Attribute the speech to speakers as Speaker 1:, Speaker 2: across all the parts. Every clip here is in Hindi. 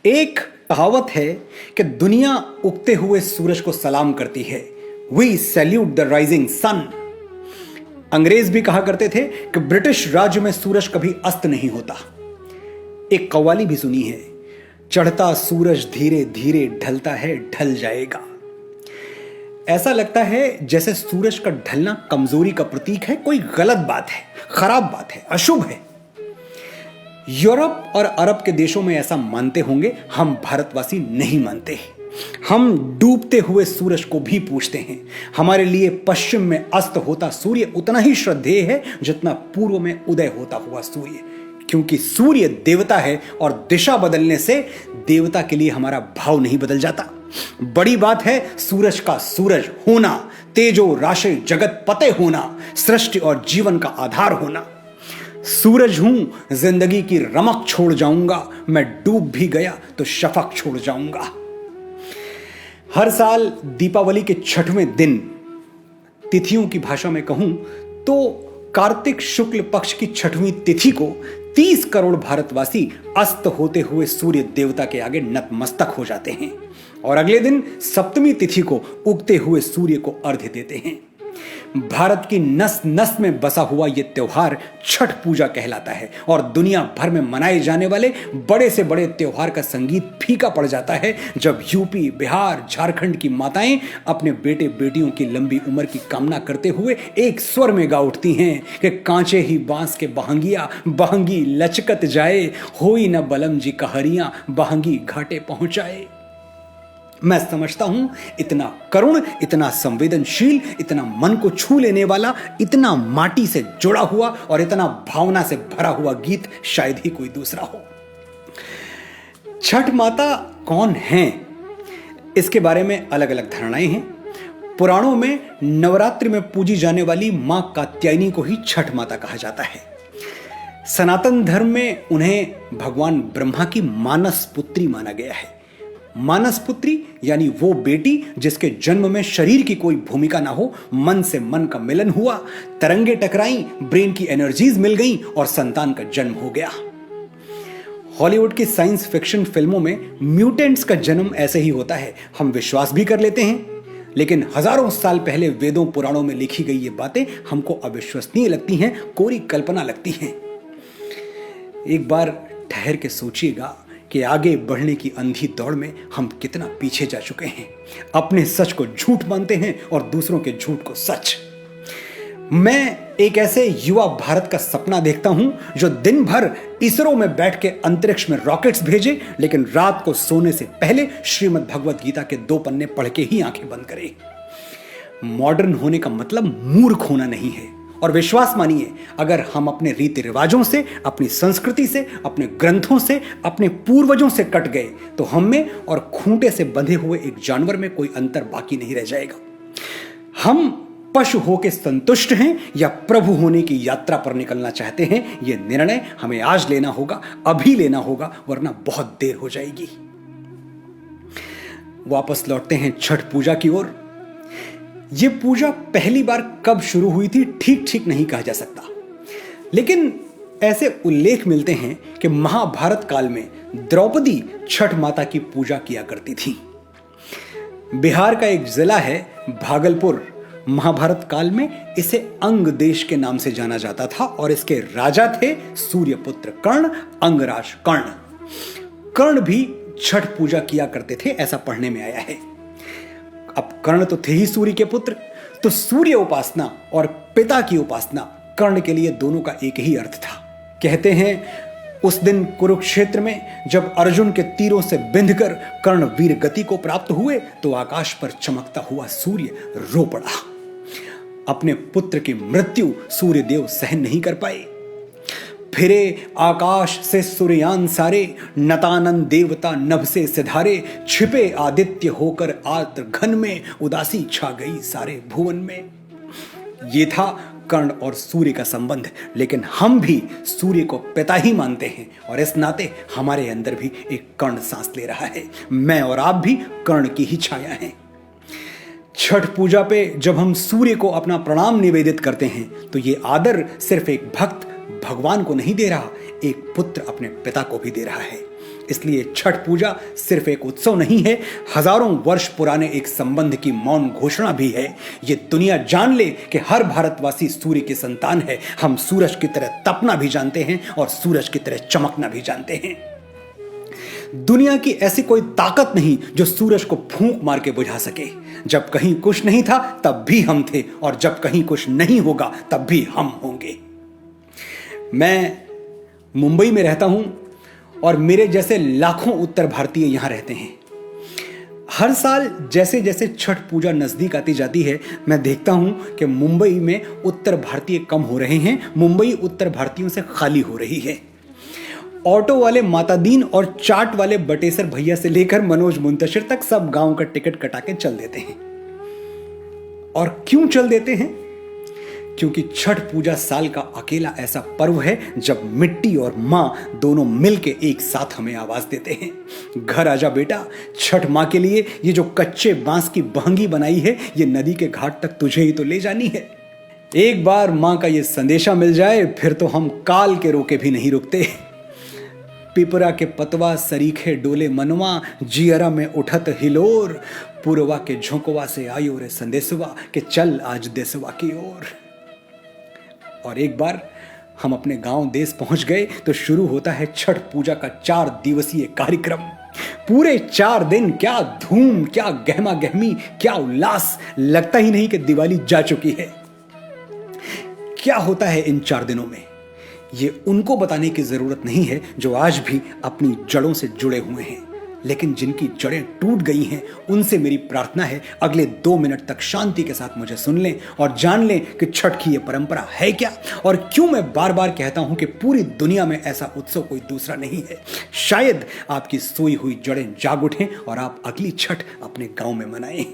Speaker 1: एक कहावत है कि दुनिया उगते हुए सूरज को सलाम करती है। We salute the rising sun. अंग्रेज भी कहा करते थे कि ब्रिटिश राज्य में सूरज कभी अस्त नहीं होता। एक कव्वाली भी सुनी है, चढ़ता सूरज धीरे धीरे ढलता है, ढल जाएगा। ऐसा लगता है जैसे सूरज का ढलना कमजोरी का प्रतीक है, कोई गलत बात है, खराब बात है, अशुभ है। यूरोप और अरब के देशों में ऐसा मानते होंगे, हम भारतवासी नहीं मानते। हम डूबते हुए सूरज को भी पूछते हैं। हमारे लिए पश्चिम में अस्त होता सूर्य उतना ही श्रद्धेय है जितना पूर्व में उदय होता हुआ सूर्य, क्योंकि सूर्य देवता है और दिशा बदलने से देवता के लिए हमारा भाव नहीं बदल जाता। बड़ी बात है सूरज का सूरज होना, तेजो राशि जगत पते होना, सृष्टि और जीवन का आधार होना। सूरज हूं, जिंदगी की रमक छोड़ जाऊंगा, मैं डूब भी गया तो शफक छोड़ जाऊंगा। हर साल दीपावली के 6वें दिन, तिथियों की भाषा में कहूं तो कार्तिक शुक्ल पक्ष की 6वीं तिथि को 30 करोड़ भारतवासी अस्त होते हुए सूर्य देवता के आगे नतमस्तक हो जाते हैं और अगले दिन 7वीं तिथि को उगते हुए सूर्य को अर्घ्य देते हैं। भारत की नस नस में बसा हुआ यह त्योहार छठ पूजा कहलाता है और दुनिया भर में मनाए जाने वाले बड़े से बड़े त्योहार का संगीत फीका पड़ जाता है जब यूपी, बिहार, झारखंड की माताएं अपने बेटे बेटियों की लंबी उम्र की कामना करते हुए एक स्वर में गा उठती हैं कि कांचे ही बांस के बहंगिया, बहंगी लचकत जाए, होई न बलम जी कहरियां, बहंगी घाटे पहुंचाए। मैं समझता हूं इतना करुण, इतना संवेदनशील, इतना मन को छू लेने वाला, इतना माटी से जुड़ा हुआ और इतना भावना से भरा हुआ गीत शायद ही कोई दूसरा हो। छठ माता कौन हैं, इसके बारे में अलग अलग धारणाएं हैं। पुराणों में नवरात्रि में पूजी जाने वाली मां कात्यायनी को ही छठ माता कहा जाता है। सनातन धर्म में उन्हें भगवान ब्रह्मा की मानस पुत्री माना गया है। मानस पुत्री यानी वो बेटी जिसके जन्म में शरीर की कोई भूमिका ना हो, मन से मन का मिलन हुआ, तरंगे टकराई, ब्रेन की एनर्जीज मिल गई और संतान का जन्म हो गया। हॉलीवुड की साइंस फिक्शन फिल्मों में म्यूटेंट्स का जन्म ऐसे ही होता है, हम विश्वास भी कर लेते हैं, लेकिन हजारों साल पहले वेदों पुराणों में लिखी गई ये बातें हमको अविश्वसनीय लगती हैं, कोरी कल्पना लगती हैं। एक बार ठहर के सोचिएगा कि आगे बढ़ने की अंधी दौड़ में हम कितना पीछे जा चुके हैं। अपने सच को झूठ मानते हैं और दूसरों के झूठ को सच। मैं एक ऐसे युवा भारत का सपना देखता हूं जो दिन भर इसरो में बैठ के अंतरिक्ष में रॉकेट्स भेजे, लेकिन रात को सोने से पहले श्रीमद् भगवत गीता के 2 पन्ने पढ़ के ही आंखें बंद करे। मॉडर्न होने का मतलब मूर्ख होना नहीं है। और विश्वास मानिए, अगर हम अपने रीति रिवाजों से, अपनी संस्कृति से, अपने ग्रंथों से, अपने पूर्वजों से कट गए तो हम में और खूंटे से बंधे हुए एक जानवर में कोई अंतर बाकी नहीं रह जाएगा। हम पशु होकर संतुष्ट हैं या प्रभु होने की यात्रा पर निकलना चाहते हैं, यह निर्णय हमें आज लेना होगा, अभी लेना होगा, वरना बहुत देर हो जाएगी। वापस लौटते हैं छठ पूजा की ओर। यह पूजा पहली बार कब शुरू हुई थी ठीक नहीं कहा जा सकता, लेकिन ऐसे उल्लेख मिलते हैं कि महाभारत काल में द्रौपदी छठ माता की पूजा किया करती थी। बिहार का एक जिला है भागलपुर, महाभारत काल में इसे अंग देश के नाम से जाना जाता था और इसके राजा थे सूर्यपुत्र कर्ण, अंगराज कर्ण। कर्ण भी छठ पूजा किया करते थे, ऐसा पढ़ने में आया है। अब कर्ण तो थे ही सूर्य के पुत्र, तो सूर्य उपासना और पिता की उपासना कर्ण के लिए दोनों का एक ही अर्थ था। कहते हैं उस दिन कुरुक्षेत्र में जब अर्जुन के तीरों से बिंधकर कर्ण वीर गति को प्राप्त हुए तो आकाश पर चमकता हुआ सूर्य रो पड़ा। अपने पुत्र की मृत्यु सूर्यदेव सहन नहीं कर पाए। फिरे आकाश से सूर्यान सारे, नतानन देवता नभ से सिधारे, छिपे आदित्य होकर आर्द्र घन में, उदासी छा गई सारे भुवन में। ये था कर्ण और सूर्य का संबंध, लेकिन हम भी सूर्य को पिता ही मानते हैं और इस नाते हमारे अंदर भी एक कर्ण सांस ले रहा है। मैं और आप भी कर्ण की ही छाया हैं। छठ पूजा पे जब हम सूर्य को अपना प्रणाम निवेदित करते हैं तो ये आदर सिर्फ एक भक्त भगवान को नहीं दे रहा, एक पुत्र अपने पिता को भी दे रहा है। इसलिए छठ पूजा सिर्फ एक उत्सव नहीं है, हजारों वर्ष पुराने एक संबंध की मौन घोषणा भी है। ये दुनिया जान ले कि हर भारतवासी सूर्य की संतान है। हम सूरज की तरह तपना भी जानते हैं और सूरज की तरह चमकना भी जानते हैं। दुनिया की ऐसी कोई ताकत नहीं जो सूरज को फूंक मार के बुझा सके। जब कहीं कुछ नहीं था तब भी हम थे, और जब कहीं कुछ नहीं होगा तब भी हम होंगे। मैं मुंबई में रहता हूं और मेरे जैसे लाखों उत्तर भारतीय यहां रहते हैं। हर साल जैसे जैसे छठ पूजा नजदीक आती जाती है, मैं देखता हूं कि मुंबई में उत्तर भारतीय कम हो रहे हैं। मुंबई उत्तर भारतीयों से खाली हो रही है। ऑटो वाले मातादीन और चाट वाले बटेसर भैया से लेकर मनोज मुंतशिर तक सब गांव का टिकट कटा के चल देते हैं। और क्यों चल देते हैं? क्योंकि छठ पूजा साल का अकेला ऐसा पर्व है जब मिट्टी और मां दोनों मिलके एक साथ हमें आवाज देते हैं, घर आजा बेटा, छठ मां के लिए ये जो कच्चे बांस की बहंगी बनाई है, ये नदी के घाट तक तुझे ही तो ले जानी है। एक बार मां का ये संदेशा मिल जाए फिर तो हम काल के रोके भी नहीं रुकते। पिपरा के पतवा सरीखे डोले मनवा, जियरा में उठत हिलोर, पुरवा के झोंकवा से आयो रे संदेशवा के चल आज देशवा की ओर। और एक बार हम अपने गांव देश पहुंच गए तो शुरू होता है छठ पूजा का 4 दिवसीय कार्यक्रम। पूरे 4 दिन क्या धूम, क्या गहमा गहमी, क्या उल्लास, लगता ही नहीं कि दिवाली जा चुकी है। क्या होता है इन 4 दिनों में, ये उनको बताने की जरूरत नहीं है जो आज भी अपनी जड़ों से जुड़े हुए हैं। लेकिन जिनकी जड़ें टूट गई हैं, उनसे मेरी प्रार्थना है अगले 2 मिनट तक शांति के साथ मुझे सुन लें और जान लें कि छठ की ये परंपरा है क्या और क्यों मैं बार बार कहता हूं कि पूरी दुनिया में ऐसा उत्सव कोई दूसरा नहीं है। शायद आपकी सोई हुई जड़ें जाग उठें और आप अगली छठ अपने गांव में मनाएं।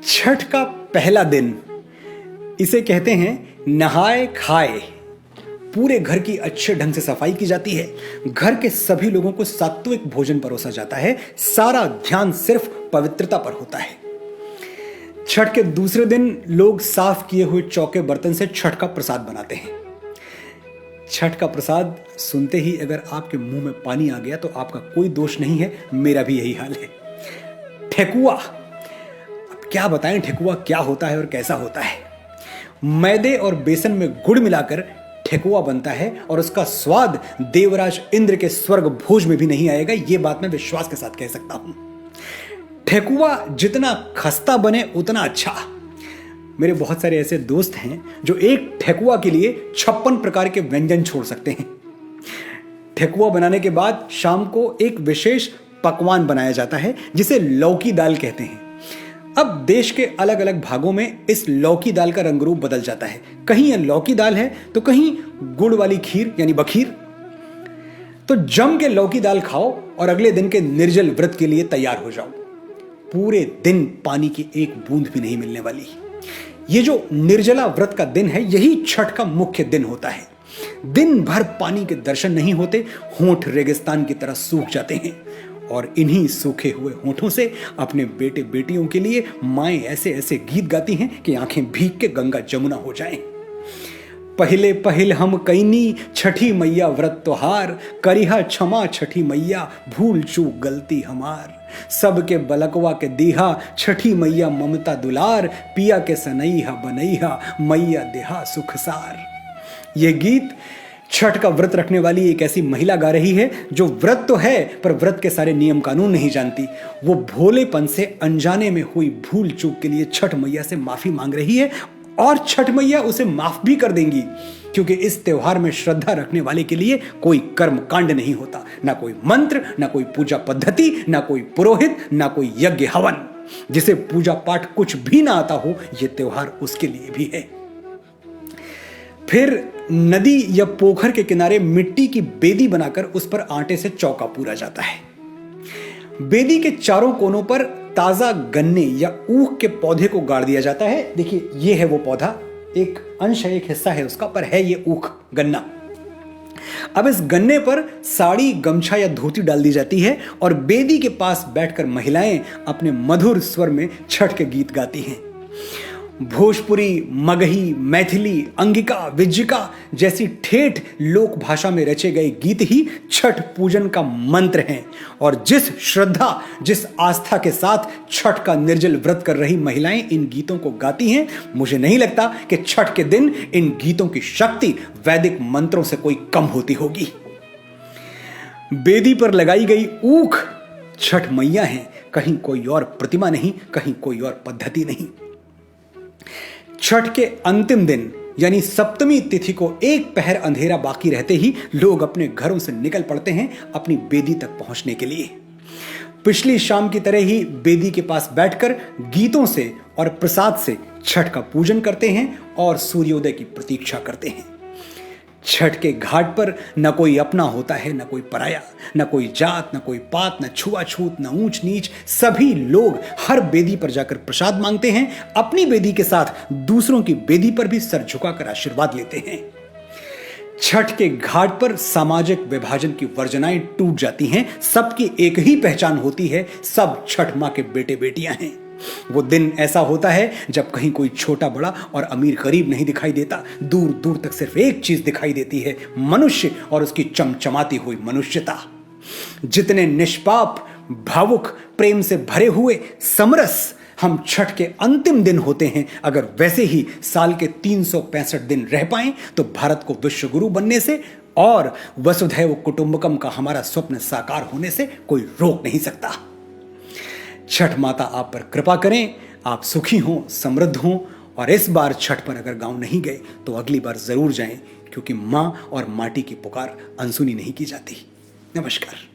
Speaker 1: छठ का पहला दिन, इसे कहते हैं नहाए खाए। पूरे घर की अच्छे ढंग से सफाई की जाती है। घर के सभी लोगों को सात्विक भोजन परोसा जाता है। सारा ध्यान सिर्फ पवित्रता पर होता है। छठ के दूसरे दिन लोग साफ किए हुए चौके बर्तन से छठ का प्रसाद बनाते हैं। छठ का प्रसाद सुनते ही अगर आपके मुंह में पानी आ गया तो आपका कोई दोष नहीं है, मेरा भी यही हाल है। ठेकुआ, अब क्या बताएं ठेकुआ क्या होता है और कैसा होता है। मैदे और बेसन में गुड़ मिलाकर ठेकुआ बनता है और उसका स्वाद देवराज इंद्र के स्वर्ग भोज में भी नहीं आएगा, यह बात मैं विश्वास के साथ कह सकता हूं। ठेकुआ जितना खस्ता बने उतना अच्छा। मेरे बहुत सारे ऐसे दोस्त हैं जो एक ठेकुआ के लिए 56 प्रकार के व्यंजन छोड़ सकते हैं। ठेकुआ बनाने के बाद शाम को एक विशेष पकवान बनाया जाता है जिसे लौकी दाल कहते हैं। अब देश के अलग अलग भागों में इस लौकी दाल का रंग रूप बदल जाता है। कहीं यह लौकी दाल है तो कहीं गुड़ वाली खीर यानी बखीर। तो जम के लौकी दाल खाओ और अगले दिन के निर्जल व्रत के लिए तैयार हो जाओ। पूरे दिन पानी की एक बूंद भी नहीं मिलने वाली। ये जो निर्जला व्रत का दिन है, यही छठ का मुख्य दिन होता है। दिन भर पानी के दर्शन नहीं होते, होंठ रेगिस्तान की तरह सूख जाते हैं और इन्हीं सूखे हुए होठों से अपने बेटे बेटियों के लिए माएं ऐसे ऐसे गीत गाती हैं कि आंखें भीग के गंगा जमुना हो जाएं। पहले पहल हम कैनी छठी मैया व्रत त्योहार, करिहा क्षमा छठी मैया भूल चूक गलती हमार। सबके बलकवा के दीहा छठी मैया ममता दुलार, पिया के सनैहा बनैहा मैया देहा सुखसार। ये गीत छठ का व्रत रखने वाली एक ऐसी महिला गा रही है जो व्रत तो है पर व्रत के सारे नियम कानून नहीं जानती। वो भोलेपन से अनजाने में हुई भूल चूक के लिए छठ मैया से माफी मांग रही है और छठ मैया उसे माफ भी कर देंगी, क्योंकि इस त्योहार में श्रद्धा रखने वाले के लिए कोई कर्म कांड नहीं होता, ना कोई मंत्र, ना कोई पूजा पद्धति, ना कोई पुरोहित, ना कोई यज्ञ हवन। जिसे पूजा पाठ कुछ भी ना आता हो, यह त्योहार उसके लिए भी है। फिर नदी या पोखर के किनारे मिट्टी की बेदी बनाकर उस पर आटे से चौका पूरा जाता है। बेदी के चारों कोनों पर ताजा गन्ने या ऊख के पौधे को गाड़ दिया जाता है। देखिए, ये है वो पौधा, एक अंश है, एक हिस्सा है उसका, पर है ये ऊख गन्ना। अब इस गन्ने पर साड़ी, गमछा या धोती डाल दी जाती है और बेदी के पास बैठकर महिलाएं अपने मधुर स्वर में छठ के गीत गाती हैं। भोजपुरी, मगही, मैथिली, अंगिका, विज्जिका जैसी ठेठ लोक भाषा में रचे गए गीत ही छठ पूजन का मंत्र हैं। और जिस श्रद्धा, जिस आस्था के साथ छठ का निर्जल व्रत कर रही महिलाएं इन गीतों को गाती हैं, मुझे नहीं लगता कि छठ के दिन इन गीतों की शक्ति वैदिक मंत्रों से कोई कम होती होगी। बेदी पर लगाई गई ऊख छठ मैया है, कहीं कोई और प्रतिमा नहीं, कहीं कोई और पद्धति नहीं। छठ के अंतिम दिन यानी सप्तमी तिथि को एक पहर अंधेरा बाकी रहते ही लोग अपने घरों से निकल पड़ते हैं अपनी बेदी तक पहुंचने के लिए। पिछली शाम की तरह ही बेदी के पास बैठकर गीतों से और प्रसाद से छठ का पूजन करते हैं और सूर्योदय की प्रतीक्षा करते हैं। छठ के घाट पर न कोई अपना होता है, न कोई पराया, न कोई जात, न कोई पात, न छुआछूत, न ऊंच नीच। सभी लोग हर बेदी पर जाकर प्रसाद मांगते हैं, अपनी बेदी के साथ दूसरों की बेदी पर भी सर झुकाकर आशीर्वाद लेते हैं। छठ के घाट पर सामाजिक विभाजन की वर्जनाएं टूट जाती हैं। सबकी एक ही पहचान होती है, सब छठ मां के बेटे बेटियां हैं। वो दिन ऐसा होता है जब कहीं कोई छोटा बड़ा और अमीर गरीब नहीं दिखाई देता, दूर दूर तक सिर्फ एक चीज दिखाई देती है, मनुष्य और उसकी चमचमाती हुई मनुष्यता। जितने निष्पाप, भावुक, प्रेम से भरे हुए, समरस हम छठ के अंतिम दिन होते हैं, अगर वैसे ही साल के 365 दिन रह पाएं तो भारत को विश्व गुरु बनने से और वसुधैव कुटुंबकम का हमारा स्वप्न साकार होने से कोई रोक नहीं सकता। छठ माता आप पर कृपा करें, आप सुखी हों, समृद्ध हों, और इस बार छठ पर अगर गांव नहीं गए तो अगली बार जरूर जाएं, क्योंकि मां और माटी की पुकार अनसुनी नहीं की जाती। नमस्कार।